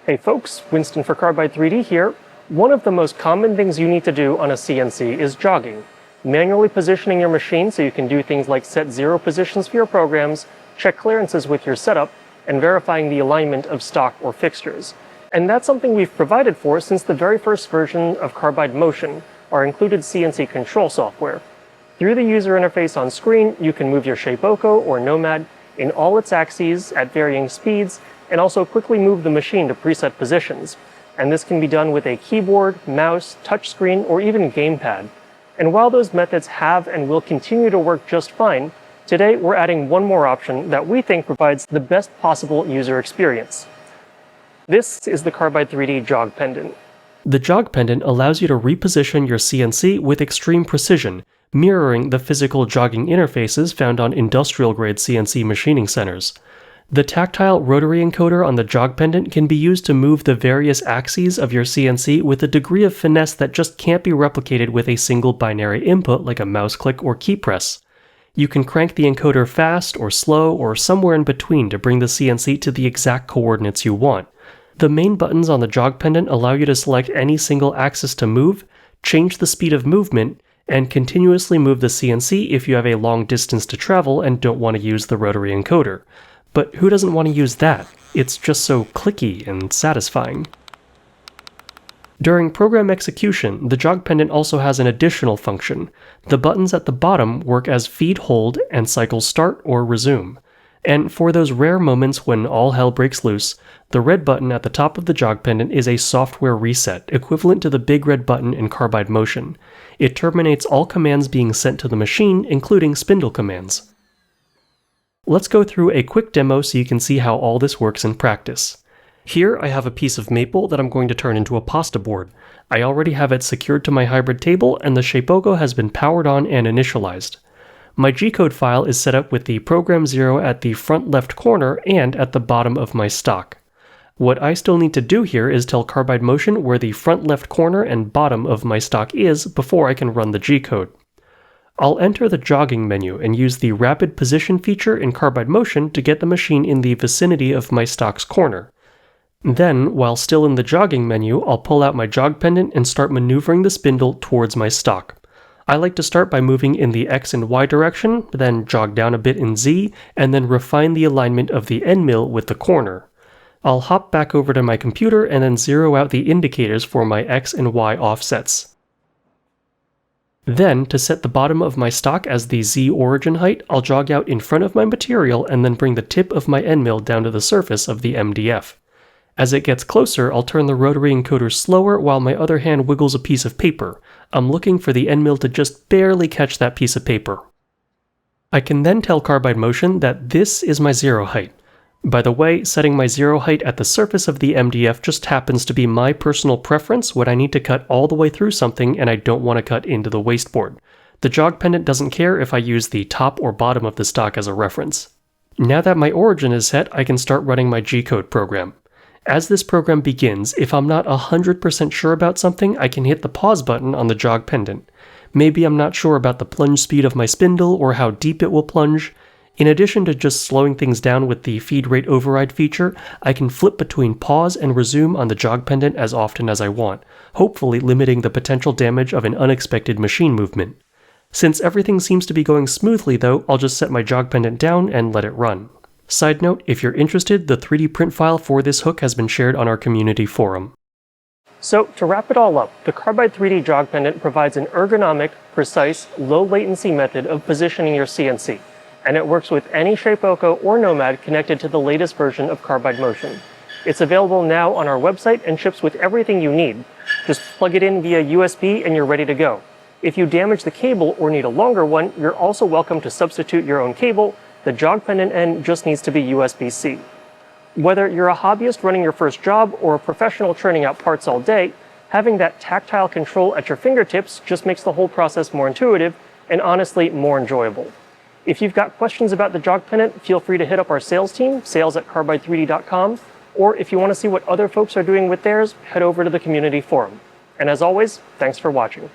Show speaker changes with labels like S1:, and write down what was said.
S1: Hey folks, Winston for Carbide 3D here. One of the most common things you need to do on a CNC is jogging. Manually positioning your machine so you can do things like set zero positions for your programs, check clearances with your setup, and verifying the alignment of stock or fixtures. And that's something we've provided for since the very first version of Carbide Motion, our included CNC control software. Through the user interface on screen, you can move your Shapeoko or Nomad in all its axes at varying speeds, and also quickly move the machine to preset positions. And this can be done with a keyboard, mouse, touchscreen, or even gamepad. And while those methods have and will continue to work just fine, today we're adding one more option that we think provides the best possible user experience. This is the Carbide 3D Jog Pendant.
S2: The Jog Pendant allows you to reposition your CNC with extreme precision, mirroring the physical jogging interfaces found on industrial-grade CNC machining centers. The tactile rotary encoder on the Jog Pendant can be used to move the various axes of your CNC with a degree of finesse that just can't be replicated with a single binary input like a mouse click or key press. You can crank the encoder fast or slow or somewhere in between to bring the CNC to the exact coordinates you want. The main buttons on the Jog Pendant allow you to select any single axis to move, change the speed of movement, and continuously move the CNC if you have a long distance to travel and don't want to use the rotary encoder. But who doesn't want to use that? It's just so clicky and satisfying. During program execution, the Jog Pendant also has an additional function. The buttons at the bottom work as feed hold and cycle start or resume. And for those rare moments when all hell breaks loose, the red button at the top of the Jog Pendant is a software reset, equivalent to the big red button in Carbide Motion. It terminates all commands being sent to the machine, including spindle commands. Let's go through a quick demo so you can see how all this works in practice. Here I have a piece of maple that I'm going to turn into a pasta board. I already have it secured to my hybrid table, and the Shapeoko has been powered on and initialized. My G-code file is set up with the program 0 at the front left corner and at the bottom of my stock. What I still need to do here is tell Carbide Motion where the front left corner and bottom of my stock is before I can run the G-code. I'll enter the jogging menu and use the rapid position feature in Carbide Motion to get the machine in the vicinity of my stock's corner. Then, while still in the jogging menu, I'll pull out my Jog Pendant and start maneuvering the spindle towards my stock. I like to start by moving in the X and Y direction, then jog down a bit in Z, and then refine the alignment of the end mill with the corner. I'll hop back over to my computer and then zero out the indicators for my X and Y offsets. Then, to set the bottom of my stock as the Z origin height, I'll jog out in front of my material and then bring the tip of my end mill down to the surface of the MDF. As it gets closer, I'll turn the rotary encoder slower while my other hand wiggles a piece of paper. I'm looking for the end mill to just barely catch that piece of paper. I can then tell Carbide Motion that this is my zero height. By the way, setting my zero height at the surface of the MDF just happens to be my personal preference when I need to cut all the way through something and I don't want to cut into the wasteboard. The Jog Pendant doesn't care if I use the top or bottom of the stock as a reference. Now that my origin is set, I can start running my G-code program. As this program begins, if I'm not 100% sure about something, I can hit the pause button on the Jog Pendant. Maybe I'm not sure about the plunge speed of my spindle or how deep it will plunge. In addition to just slowing things down with the feed rate override feature, I can flip between pause and resume on the Jog Pendant as often as I want, hopefully limiting the potential damage of an unexpected machine movement. Since everything seems to be going smoothly though, I'll just set my Jog Pendant down and let it run. Side note, if you're interested, the 3D print file for this hook has been shared on our community forum.
S1: So, to wrap it all up, the Carbide 3D Jog Pendant provides an ergonomic, precise, low-latency method of positioning your CNC, and it works with any Shapeoko or Nomad connected to the latest version of Carbide Motion. It's available now on our website and ships with everything you need. Just plug it in via USB and you're ready to go. If you damage the cable or need a longer one, you're also welcome to substitute your own cable. The Jog Pendant end just needs to be USB-C. Whether you're a hobbyist running your first job or a professional churning out parts all day, having that tactile control at your fingertips just makes the whole process more intuitive and honestly more enjoyable. If you've got questions about the Jog Pendant, feel free to hit up our sales team, sales@carbide3d.com, or if you want to see what other folks are doing with theirs, head over to the community forum. And as always, thanks for watching.